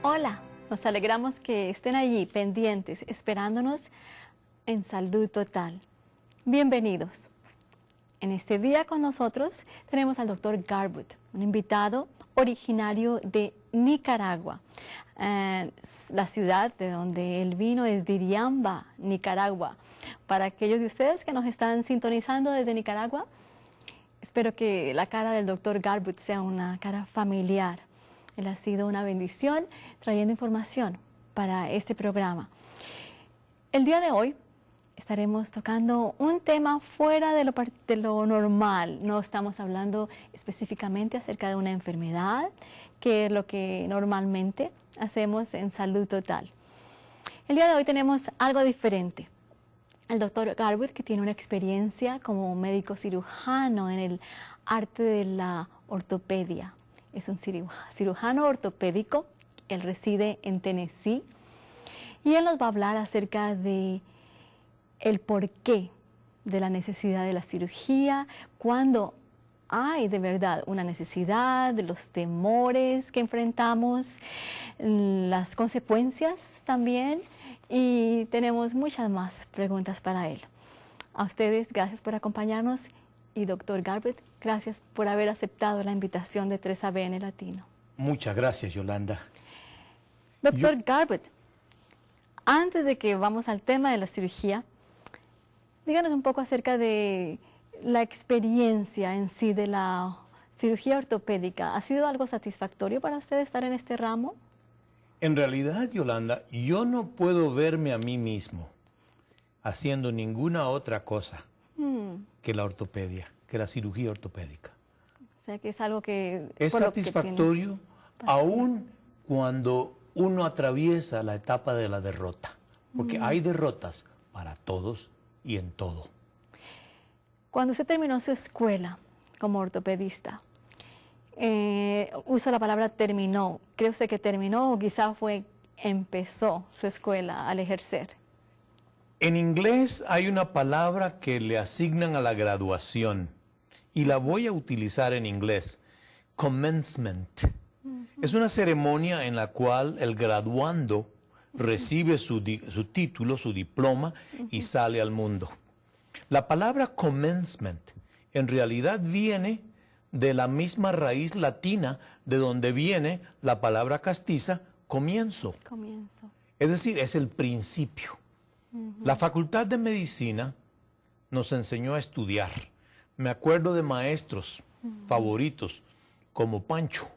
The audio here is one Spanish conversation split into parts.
Hola, nos alegramos que estén allí pendientes, esperándonos en Salud Total. Bienvenidos. En este día con nosotros tenemos al doctor Garbutt, un invitado originario de Nicaragua. La ciudad de donde él vino es Diriamba, Nicaragua. Para aquellos de ustedes que nos están sintonizando desde Nicaragua, espero que la cara del doctor Garbutt sea una cara familiar. Él ha sido una bendición trayendo información para este programa. El día de hoy estaremos tocando un tema fuera de lo normal. No estamos hablando específicamente acerca de una enfermedad, que es lo que normalmente hacemos en Salud Total. El día de hoy tenemos algo diferente. El doctor Garbutt, que tiene una experiencia como médico cirujano en el arte de la ortopedia. Es un cirujano ortopédico, él reside en Tennessee y él nos va a hablar acerca de el porqué de la necesidad de la cirugía, cuando hay de verdad una necesidad, de los temores que enfrentamos, las consecuencias también, y tenemos muchas más preguntas para él. A ustedes, gracias por acompañarnos. Y doctor Garbutt, gracias por haber aceptado la invitación de 3ABN Latino. Muchas gracias, Yolanda. Doctor Garbutt, antes de que vamos al tema de la cirugía, díganos un poco acerca de la experiencia en sí de la cirugía ortopédica. ¿Ha sido algo satisfactorio para usted estar en este ramo? En realidad, Yolanda, yo no puedo verme a mí mismo haciendo ninguna otra cosa que la ortopedia, que la cirugía ortopédica. O sea, que es algo que... Es satisfactorio aún cuando uno atraviesa la etapa de la derrota, porque hay derrotas para todos y en todo. Cuando usted terminó su escuela como ortopedista, uso la palabra terminó. ¿Cree usted que terminó o quizá empezó su escuela al ejercer? En inglés hay una palabra que le asignan a la graduación y la voy a utilizar en inglés: commencement. Es una ceremonia en la cual el graduando recibe su título, su diploma y sale al mundo. La palabra commencement en realidad viene de la misma raíz latina de donde viene la palabra castiza comienzo. Es decir, es el principio. La Facultad de Medicina nos enseñó a estudiar. Me acuerdo de maestros favoritos como Pancho,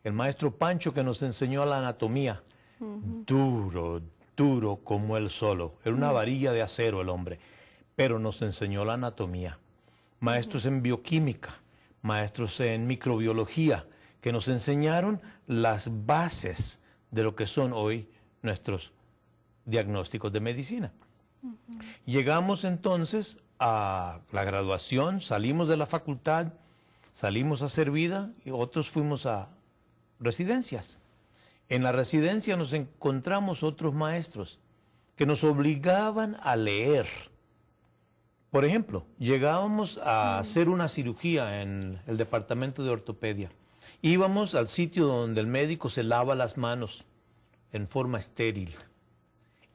el maestro Pancho que nos enseñó la anatomía. Duro, duro como él solo. Era una varilla de acero el hombre, pero nos enseñó la anatomía. Maestros en bioquímica, maestros en microbiología, que nos enseñaron las bases de lo que son hoy nuestros diagnósticos de medicina. Llegamos entonces a la graduación, salimos de la facultad, salimos a hacer vida y otros fuimos a residencias. En la residencia nos encontramos otros maestros que nos obligaban a leer. Por ejemplo, llegábamos a hacer una cirugía en el departamento de ortopedia. Íbamos al sitio donde el médico se lava las manos en forma estéril.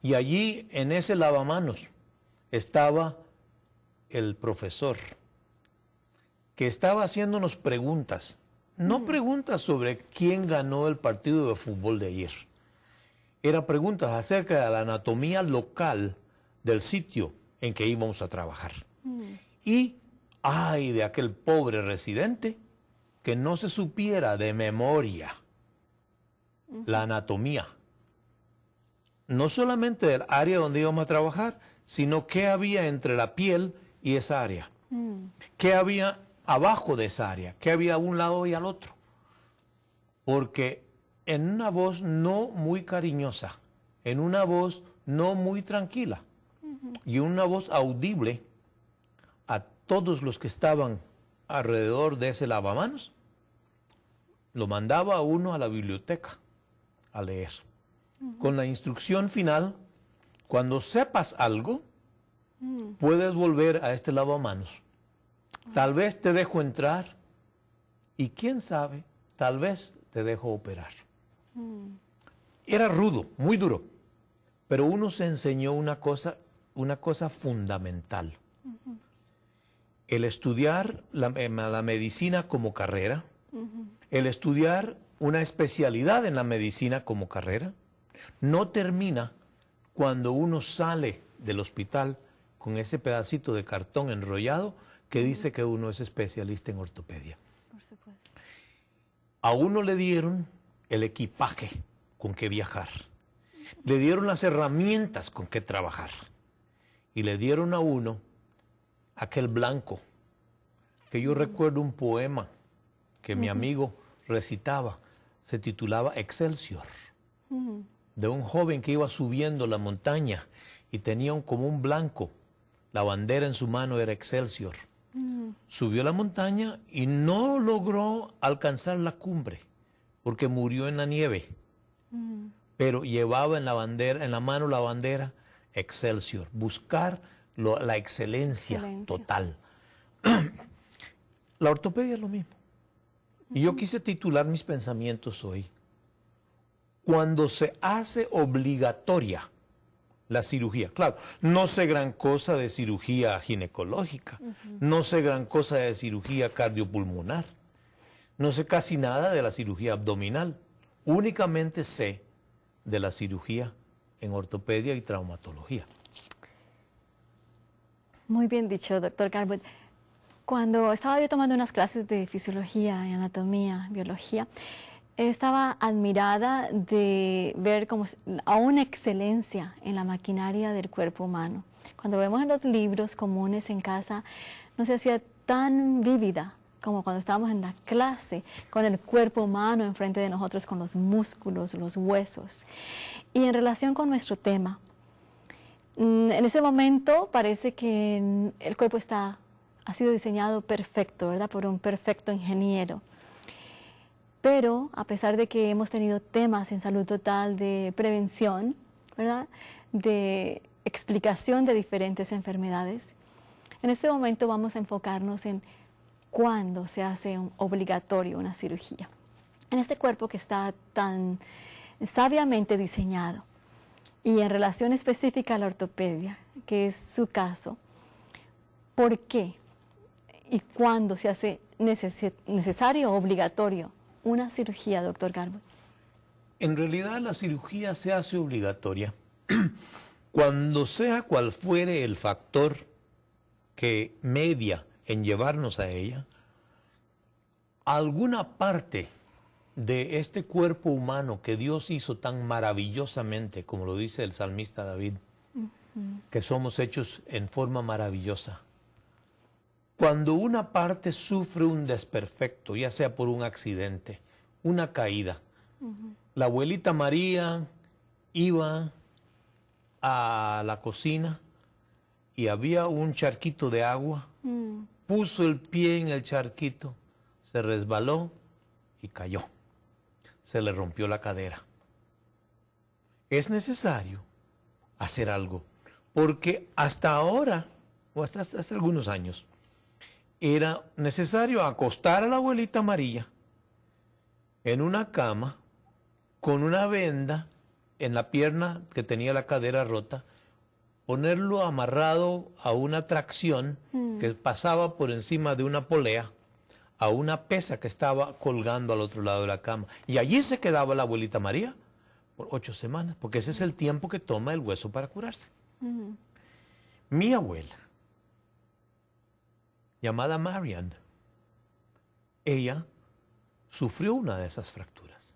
Y allí, en ese lavamanos, estaba el profesor, que estaba haciéndonos preguntas. No preguntas sobre quién ganó el partido de fútbol de ayer. Eran preguntas acerca de la anatomía local del sitio en que íbamos a trabajar. Y, ay, de aquel pobre residente que no se supiera de memoria la anatomía. No solamente del área donde íbamos a trabajar, sino qué había entre la piel y esa área. Qué había abajo de esa área, qué había a un lado y al otro. Porque en una voz no muy cariñosa, en una voz no muy tranquila, y en una voz audible a todos los que estaban alrededor de ese lavamanos, lo mandaba a uno a la biblioteca a leer. Con la instrucción final: cuando sepas algo, puedes volver a este lavamanos. Tal vez te dejo entrar y quién sabe, tal vez te dejo operar. Era rudo, muy duro, pero uno se enseñó una cosa fundamental. El estudiar la medicina como carrera, el estudiar una especialidad en la medicina como carrera, no termina cuando uno sale del hospital con ese pedacito de cartón enrollado que dice que uno es especialista en ortopedia. Por supuesto. A uno le dieron el equipaje con que viajar, le dieron las herramientas con que trabajar y le dieron a uno aquel blanco, que yo recuerdo un poema que mi amigo recitaba, se titulaba Excelsior, de un joven que iba subiendo la montaña y tenía como un blanco, la bandera en su mano era Excelsior. Subió la montaña y no logró alcanzar la cumbre, porque murió en la nieve, pero llevaba en la mano la bandera Excelsior, buscar la excelencia total. La ortopedia es lo mismo. Y yo quise titular mis pensamientos hoy, cuando se hace obligatoria la cirugía. Claro, no sé gran cosa de cirugía ginecológica, no sé gran cosa de cirugía cardiopulmonar, no sé casi nada de la cirugía abdominal, únicamente sé de la cirugía en ortopedia y traumatología. Muy bien dicho, doctor Garbutt. Cuando estaba yo tomando unas clases de fisiología, anatomía, biología, estaba admirada de ver como a una excelencia en la maquinaria del cuerpo humano. Cuando vemos en los libros comunes en casa, no se hacía tan vívida como cuando estábamos en la clase, con el cuerpo humano enfrente de nosotros, con los músculos, los huesos. Y en relación con nuestro tema, en ese momento parece que el cuerpo ha sido diseñado perfecto, ¿verdad? Por un perfecto ingeniero. Pero a pesar de que hemos tenido temas en salud total de prevención, ¿verdad? De explicación de diferentes enfermedades, en este momento vamos a enfocarnos en cuándo se hace obligatorio una cirugía. En este cuerpo que está tan sabiamente diseñado y en relación específica a la ortopedia, que es su caso, ¿por qué y cuándo se hace necesario o obligatorio una cirugía, doctor Garbutt? En realidad la cirugía se hace obligatoria cuando sea cual fuere el factor que media en llevarnos a ella, alguna parte de este cuerpo humano que Dios hizo tan maravillosamente, como lo dice el salmista David, que somos hechos en forma maravillosa. Cuando una parte sufre un desperfecto, ya sea por un accidente, una caída, la abuelita María iba a la cocina y había un charquito de agua, puso el pie en el charquito, se resbaló y cayó. Se le rompió la cadera. Es necesario hacer algo, porque hasta ahora, o hasta algunos años, era necesario acostar a la abuelita María en una cama con una venda en la pierna que tenía la cadera rota, ponerlo amarrado a una tracción que pasaba por encima de una polea a una pesa que estaba colgando al otro lado de la cama. Y allí se quedaba la abuelita María por 8 semanas, porque ese es el tiempo que toma el hueso para curarse. Mi abuela, llamada Marian, ella sufrió una de esas fracturas.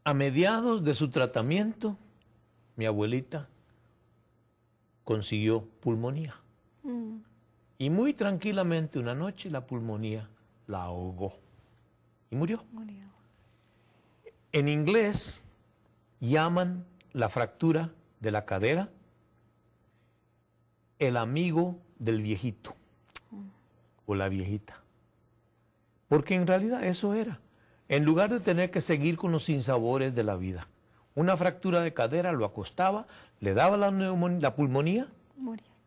A mediados de su tratamiento, mi abuelita consiguió pulmonía. Y muy tranquilamente una noche la pulmonía la ahogó y murió. En inglés llaman la fractura de la cadera el amigo del viejito o la viejita. Porque en realidad eso era. En lugar de tener que seguir con los sinsabores de la vida, una fractura de cadera lo acostaba, le daba la pulmonía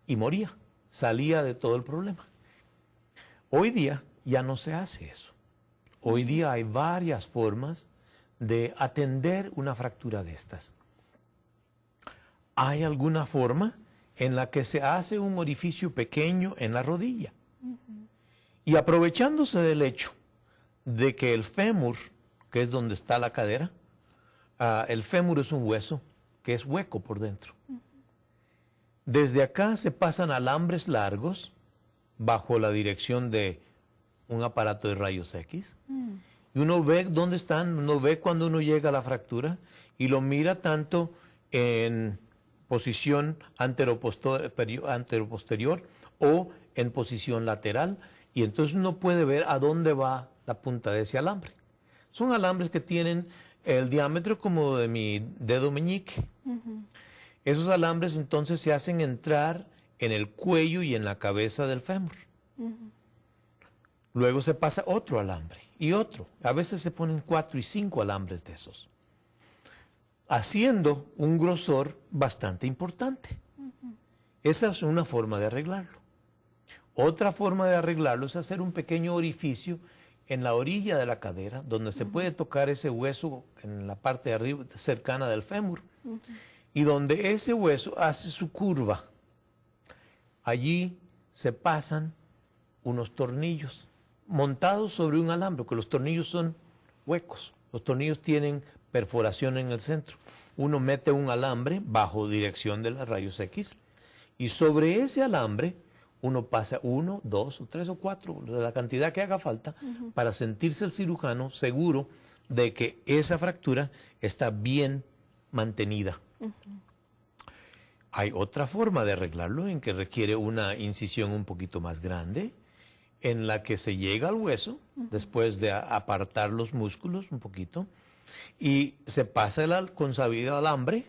y moría. Salía de todo el problema. Hoy día ya no se hace eso. Hoy día hay varias formas de atender una fractura de estas? ¿Hay alguna forma en la que se hace un orificio pequeño en la rodilla? Y aprovechándose del hecho de que el fémur, que es donde está la cadera, el fémur es un hueso que es hueco por dentro. Desde acá se pasan alambres largos bajo la dirección de un aparato de rayos X. Y uno ve dónde están, uno ve cuando uno llega a la fractura y lo mira tanto en posición anteroposterior o en posición lateral, y entonces uno puede ver a dónde va la punta de ese alambre. Son alambres que tienen el diámetro como de mi dedo meñique. Esos alambres entonces se hacen entrar en el cuello y en la cabeza del fémur. Luego se pasa otro alambre y otro. A veces se ponen 4 y 5 alambres de esos, haciendo un grosor bastante importante. Esa es una forma de arreglarlo. Otra forma de arreglarlo es hacer un pequeño orificio en la orilla de la cadera, donde se puede tocar ese hueso en la parte de arriba, cercana del fémur, y donde ese hueso hace su curva. Allí se pasan unos tornillos montados sobre un alambre, porque los tornillos son huecos. Los tornillos tienen perforación en el centro. Uno mete un alambre bajo dirección de los rayos X y sobre ese alambre uno pasa 1, 2, 3 o 4, de la cantidad que haga falta, para sentirse el cirujano seguro de que esa fractura está bien mantenida. Hay otra forma de arreglarlo en que requiere una incisión un poquito más grande, en la que se llega al hueso, después de apartar los músculos un poquito, y se pasa el consabido alambre,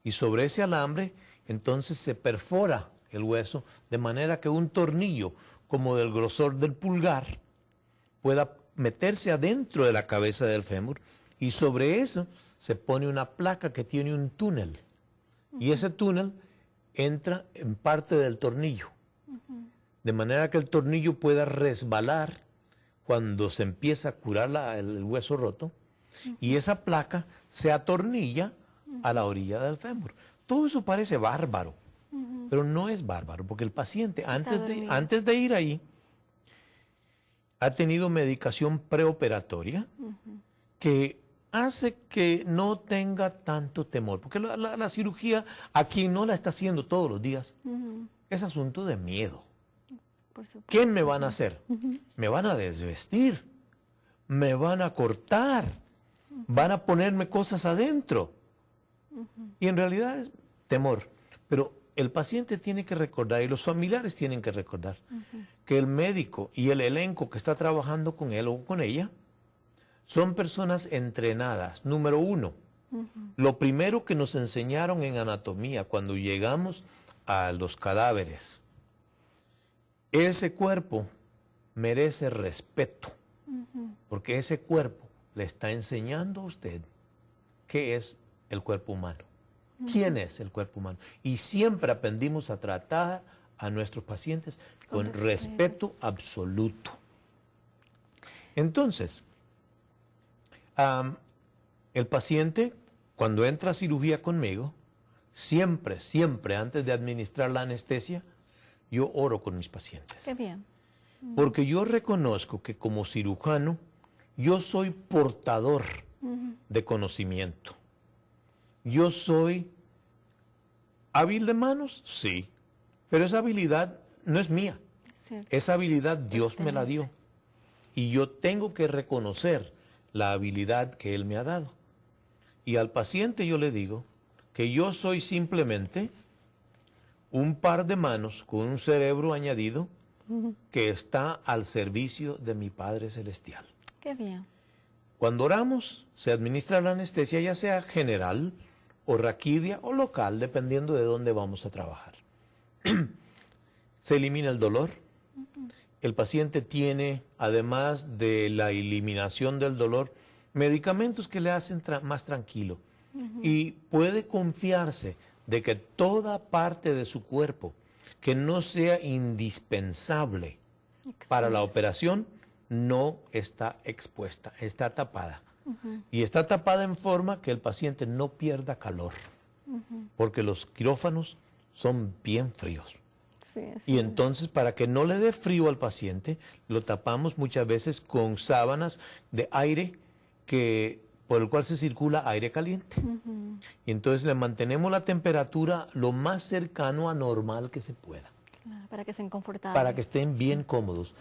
y sobre ese alambre entonces se perfora el hueso, de manera que un tornillo, como del grosor del pulgar, pueda meterse adentro de la cabeza del fémur, y sobre eso se pone una placa que tiene un túnel, y ese túnel entra en parte del tornillo, de manera que el tornillo pueda resbalar cuando se empieza a curar el hueso roto, y esa placa se atornilla a la orilla del fémur. Todo eso parece bárbaro, pero no es bárbaro, porque el paciente antes de ir ahí ha tenido medicación preoperatoria que hace que no tenga tanto temor, porque la cirugía a quien no la está haciendo todos los días es asunto de miedo. ¿Qué me van a hacer? Me van a desvestir, me van a cortar, van a ponerme cosas adentro. Y en realidad es temor. Pero el paciente tiene que recordar, y los familiares tienen que recordar, que el médico y el elenco que está trabajando con él o con ella son personas entrenadas. Número 1, lo primero que nos enseñaron en anatomía cuando llegamos a los cadáveres: ese cuerpo merece respeto, porque ese cuerpo le está enseñando a usted qué es el cuerpo humano, quién es el cuerpo humano. Y siempre aprendimos a tratar a nuestros pacientes con respeto absoluto. Entonces, el paciente, cuando entra a cirugía conmigo, siempre, antes de administrar la anestesia, yo oro con mis pacientes. Qué bien. Porque yo reconozco que como cirujano, yo soy portador de conocimiento. Yo soy hábil de manos, sí, pero esa habilidad no es mía. Esa habilidad Dios me la dio. Y yo tengo que reconocer la habilidad que Él me ha dado. Y al paciente yo le digo que yo soy simplemente un par de manos con un cerebro añadido que está al servicio de mi Padre Celestial. Qué bien. Cuando oramos, se administra la anestesia, ya sea general o raquídea o local, dependiendo de dónde vamos a trabajar. Se elimina el dolor. El paciente tiene, además de la eliminación del dolor, medicamentos que le hacen más tranquilo. Y puede confiarse de que toda parte de su cuerpo que no sea indispensable para la operación no está expuesta, está tapada. y está tapada en forma que el paciente no pierda calor, porque los quirófanos son bien fríos. Sí, Y entonces, para que no le dé frío al paciente, lo tapamos muchas veces con sábanas de aire por el cual se circula aire caliente. Y entonces le mantenemos la temperatura lo más cercano a normal que se pueda. claro, para que estén confortables. Para que estén bien cómodos.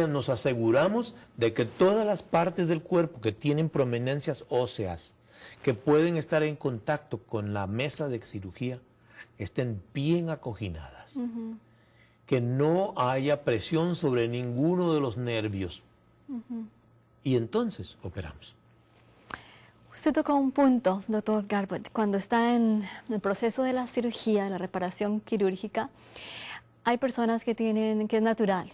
Nos aseguramos de que todas las partes del cuerpo que tienen prominencias óseas, que pueden estar en contacto con la mesa de cirugía, estén bien acoginadas. Que no haya presión sobre ninguno de los nervios. Y entonces operamos. Usted tocó un punto, doctor Garbutt, cuando está en el proceso de la cirugía, de la reparación quirúrgica, hay personas que es natural,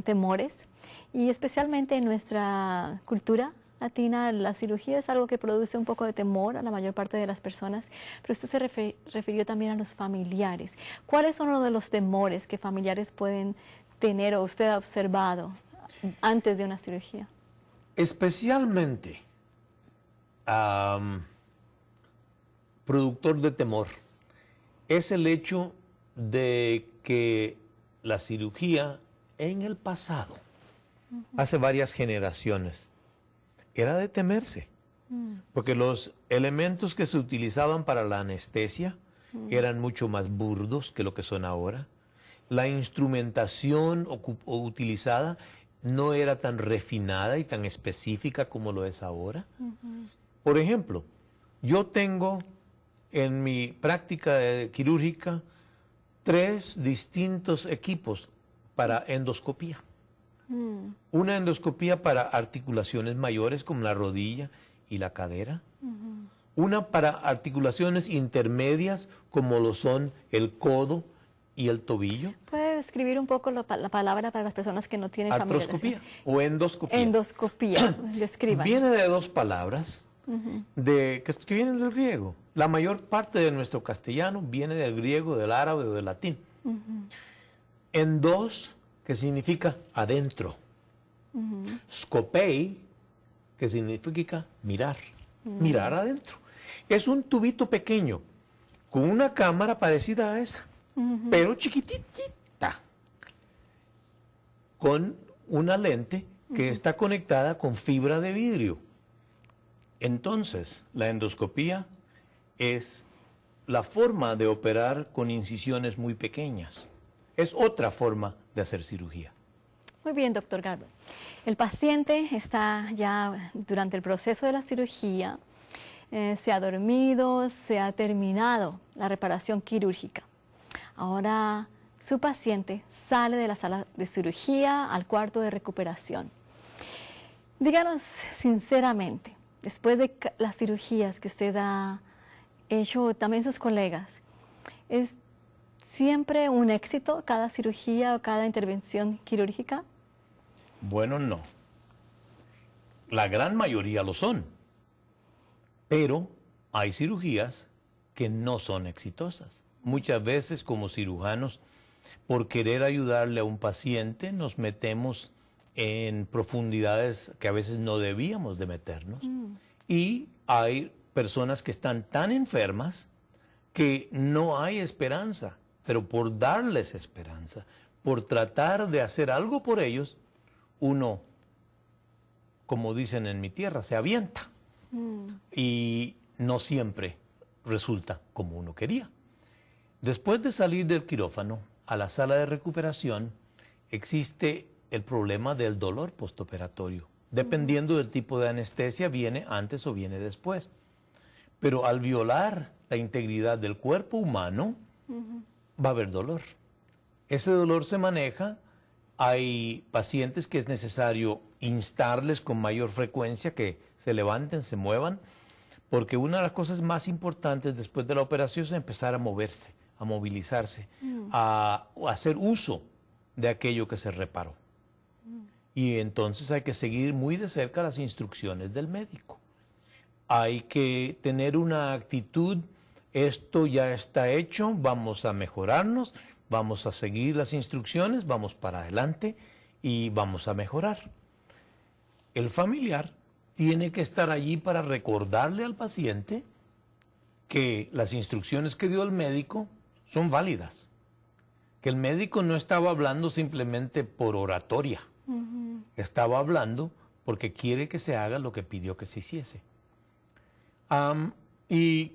temores, y especialmente en nuestra cultura latina, la cirugía es algo que produce un poco de temor a la mayor parte de las personas, pero usted se refirió también a los familiares. ¿Cuáles son uno de los temores que familiares pueden tener o usted ha observado antes de una cirugía? Especialmente productor de temor es el hecho de que la cirugía en el pasado, hace varias generaciones, era de temerse, porque los elementos que se utilizaban para la anestesia eran mucho más burdos que lo que son ahora. La instrumentación utilizada no era tan refinada y tan específica como lo es ahora. Por ejemplo, yo tengo en mi práctica quirúrgica 3 distintos equipos para endoscopía. Una endoscopía para articulaciones mayores como la rodilla y la cadera. Una para articulaciones intermedias como lo son el codo y el tobillo. ¿Puede describir un poco la palabra para las personas que no tienen familiaridad? Artroscopía o endoscopía. Endoscopía, describan. Viene de 2 palabras que vienen del griego. La mayor parte de nuestro castellano viene del griego, del árabe o del latín. Endos, que significa adentro. Scopei, que significa mirar. Mirar adentro. Es un tubito pequeño con una cámara parecida a esa, pero chiquitita, con una lente que está conectada con fibra de vidrio. Entonces, la endoscopía es la forma de operar con incisiones muy pequeñas. Es otra forma de hacer cirugía. Muy bien, doctor Garbutt. El paciente está ya durante el proceso de la cirugía, se ha dormido, se ha terminado la reparación quirúrgica. Ahora su paciente sale de la sala de cirugía al cuarto de recuperación. Díganos sinceramente, después de las cirugías que usted ha hecho, también sus colegas, ¿es siempre un éxito cada cirugía o cada intervención quirúrgica? Bueno, no. La gran mayoría lo son. Pero hay cirugías que no son exitosas. Muchas veces como cirujanos, por querer ayudarle a un paciente, nos metemos en profundidades que a veces no debíamos de meternos. Y hay personas que están tan enfermas que no hay esperanza, pero por darles esperanza, por tratar de hacer algo por ellos, uno, como dicen en mi tierra, se avienta. Y no siempre resulta como uno quería. Después de salir del quirófano a la sala de recuperación, existe el problema del dolor postoperatorio. Dependiendo del tipo de anestesia, viene antes o viene después. Pero al violar la integridad del cuerpo humano, va a haber dolor. Ese dolor se maneja. Hay pacientes que es necesario instarles con mayor frecuencia que se levanten, se muevan, porque una de las cosas más importantes después de la operación es empezar a moverse, a movilizarse, a hacer uso de aquello que se reparó. Y entonces hay que seguir muy de cerca las instrucciones del médico. Hay que tener una actitud, esto ya está hecho, vamos a mejorarnos, vamos a seguir las instrucciones, vamos para adelante y vamos a mejorar. El familiar tiene que estar allí para recordarle al paciente que las instrucciones que dio el médico son válidas, que el médico no estaba hablando simplemente por oratoria, estaba hablando porque quiere que se haga lo que pidió que se hiciese. Y,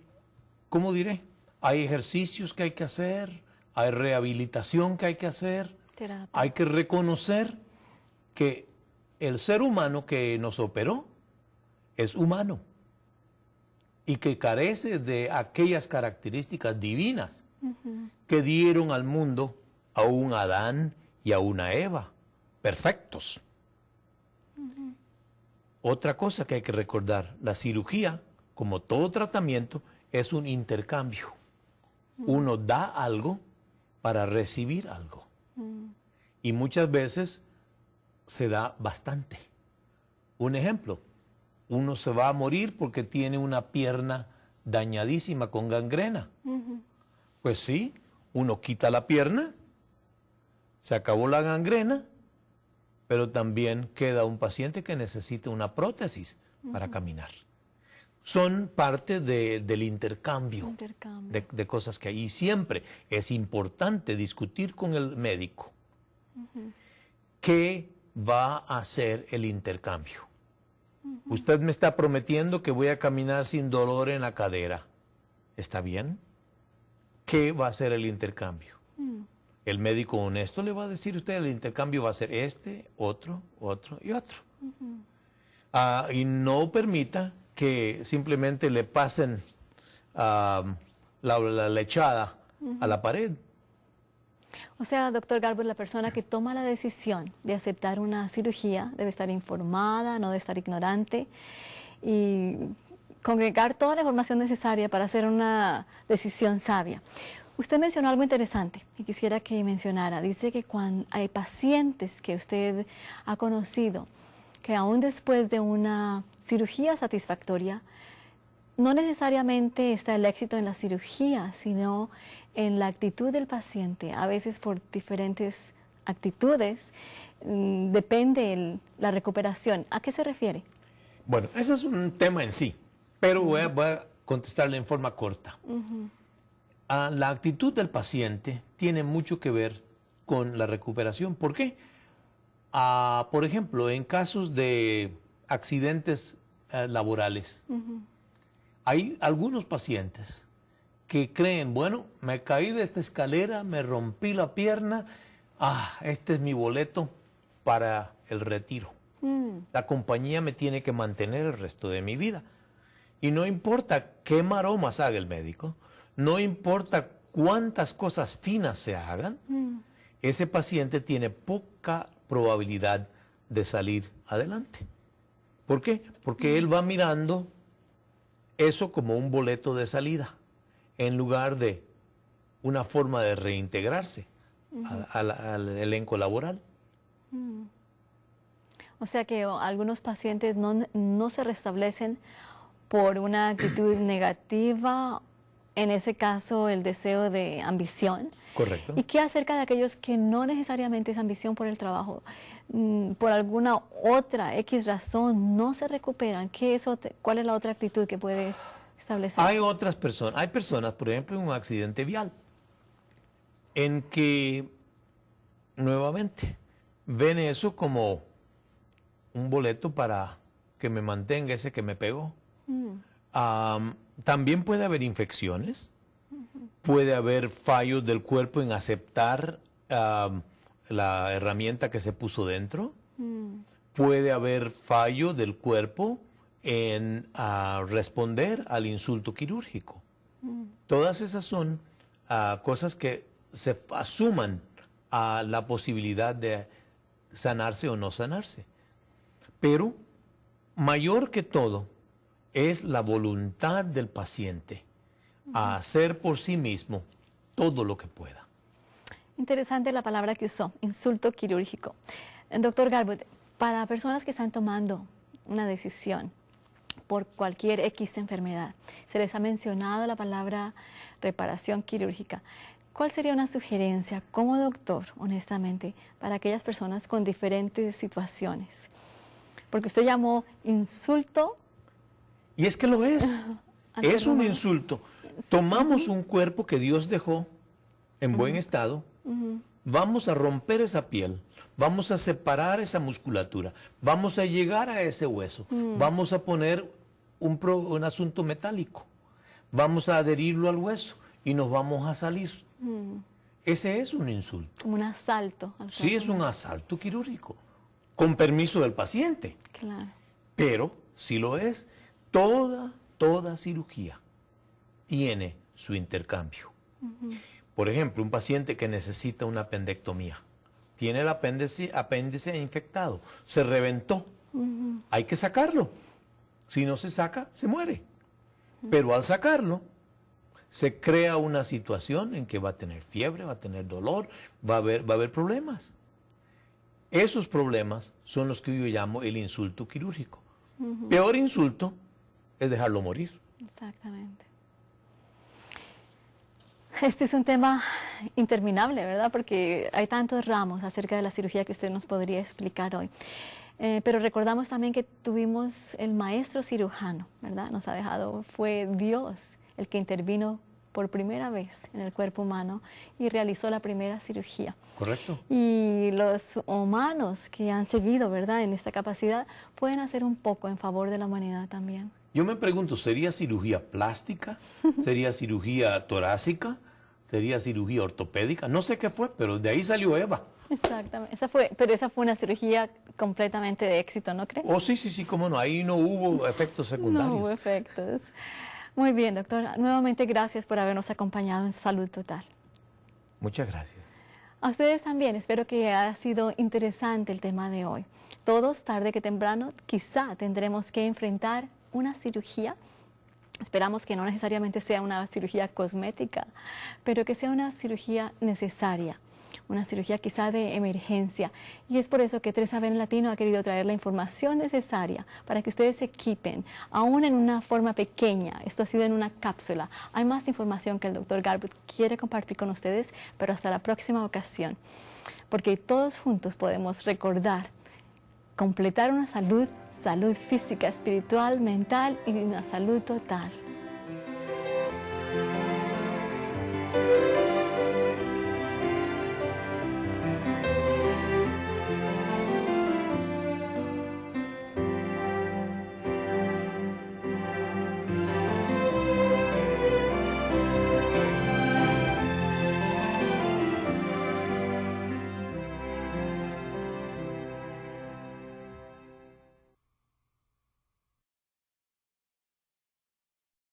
¿cómo diré? Hay ejercicios que hay que hacer, hay rehabilitación que hay que hacer, Terapia. hay que reconocer que el ser humano que nos operó es humano y que carece de aquellas características divinas que dieron al mundo a un Adán y a una Eva, perfectos. Otra cosa que hay que recordar, la cirugía, como todo tratamiento, es un intercambio. Uno da algo para recibir algo. Y muchas veces se da bastante. Un ejemplo, uno se va a morir porque tiene una pierna dañadísima con gangrena. Pues sí, uno quita la pierna, se acabó la gangrena, pero también queda un paciente que necesita una prótesis para caminar. Son parte del intercambio, de cosas que hay. Y siempre es importante discutir con el médico qué va a hacer el intercambio. Usted me está prometiendo que voy a caminar sin dolor en la cadera. ¿Está bien? ¿Qué va a hacer el intercambio? El médico honesto le va a decir a usted, el intercambio va a ser este, otro, otro y otro. Y no permita que simplemente le pasen la lechada a la pared. O sea, doctor Garbutt, la persona que toma la decisión de aceptar una cirugía debe estar informada, no debe estar ignorante y congregar toda la información necesaria para hacer una decisión sabia. Usted mencionó algo interesante y quisiera que mencionara. Dice que cuando hay pacientes que usted ha conocido que aún después de una cirugía satisfactoria, no necesariamente está el éxito en la cirugía, sino en la actitud del paciente. A veces por diferentes actitudes depende la recuperación. ¿A qué se refiere? Bueno, ese es un tema en sí, pero voy a contestarle en forma corta. La actitud del paciente tiene mucho que ver con la recuperación. ¿Por qué? Por ejemplo, en casos de accidentes laborales, hay algunos pacientes que creen, bueno, me caí de esta escalera, me rompí la pierna, este es mi boleto para el retiro. La compañía me tiene que mantener el resto de mi vida. Y no importa qué maromas haga el médico, no importa cuántas cosas finas se hagan, ese paciente tiene poca probabilidad de salir adelante. ¿Por qué? Porque él va mirando eso como un boleto de salida, en lugar de una forma de reintegrarse al elenco laboral. O sea que algunos pacientes no se restablecen por una actitud negativa, en ese caso el deseo de ambición. Correcto. ¿Y qué acerca de aquellos que no necesariamente es ambición por el trabajo, por alguna otra X razón no se recuperan? ¿Cuál es la otra actitud que puede establecer? Hay otras personas, hay personas, por ejemplo, en un accidente vial, en que nuevamente ven eso como un boleto para que me mantenga ese que me pegó. También puede haber infecciones, puede haber fallos del cuerpo en aceptar la herramienta que se puso dentro, puede haber fallo del cuerpo en responder al insulto quirúrgico. Todas esas son cosas que se asuman a la posibilidad de sanarse o no sanarse. Pero mayor que todo es la voluntad del paciente a hacer por sí mismo todo lo que pueda. Interesante la palabra que usó, insulto quirúrgico. Doctor Garbutt, para personas que están tomando una decisión por cualquier X enfermedad, se les ha mencionado la palabra reparación quirúrgica. ¿Cuál sería una sugerencia como doctor, honestamente, para aquellas personas con diferentes situaciones? porque usted llamó insulto. Y es que lo es. Es un insulto. Tomamos un cuerpo que Dios dejó en buen estado, vamos a romper esa piel, vamos a separar esa musculatura, vamos a llegar a ese hueso, vamos a poner un asunto metálico, vamos a adherirlo al hueso y nos vamos a salir. Ese es un insulto. Como un asalto. Sí, es un asalto quirúrgico, con permiso del paciente. Claro. Pero, si lo es, toda cirugía tiene su intercambio. Por ejemplo, un paciente que necesita una apendectomía, tiene el apéndice infectado, se reventó, hay que sacarlo. Si no se saca, se muere. Pero al sacarlo, se crea una situación en que va a tener fiebre, va a tener dolor, va a haber problemas. Esos problemas son los que yo llamo el insulto quirúrgico. Peor insulto es dejarlo morir. Exactamente. Este es un tema interminable, ¿verdad? Porque hay tantos ramos acerca de la cirugía que usted nos podría explicar hoy. Pero recordamos también que tuvimos el maestro cirujano, ¿verdad? Nos ha dejado, fue Dios el que intervino por primera vez en el cuerpo humano y realizó la primera cirugía. Correcto. Y los humanos que han seguido, ¿verdad?, en esta capacidad, pueden hacer un poco en favor de la humanidad también. Yo me pregunto, ¿sería cirugía plástica? ¿Sería cirugía torácica? ¿Sería cirugía ortopédica? No sé qué fue, pero de ahí salió Eva. Exactamente. Pero esa fue una cirugía completamente de éxito, ¿no cree? Oh, sí, cómo no. Ahí no hubo efectos secundarios. No hubo efectos. Muy bien, doctora. Nuevamente, gracias por habernos acompañado en Salud Total. Muchas gracias. A ustedes también. Espero que haya sido interesante el tema de hoy. Todos, tarde que temprano, quizá tendremos que enfrentar una cirugía. Esperamos que no necesariamente sea una cirugía cosmética, pero que sea una cirugía necesaria, una cirugía quizá de emergencia. Y es por eso que 3ABN Latino ha querido traer la información necesaria para que ustedes se equipen, aún en una forma pequeña. Esto ha sido en una cápsula. Hay más información que el doctor Garbutt quiere compartir con ustedes, pero hasta la próxima ocasión. Porque todos juntos podemos recordar, completar una salud física, espiritual, mental y una salud total.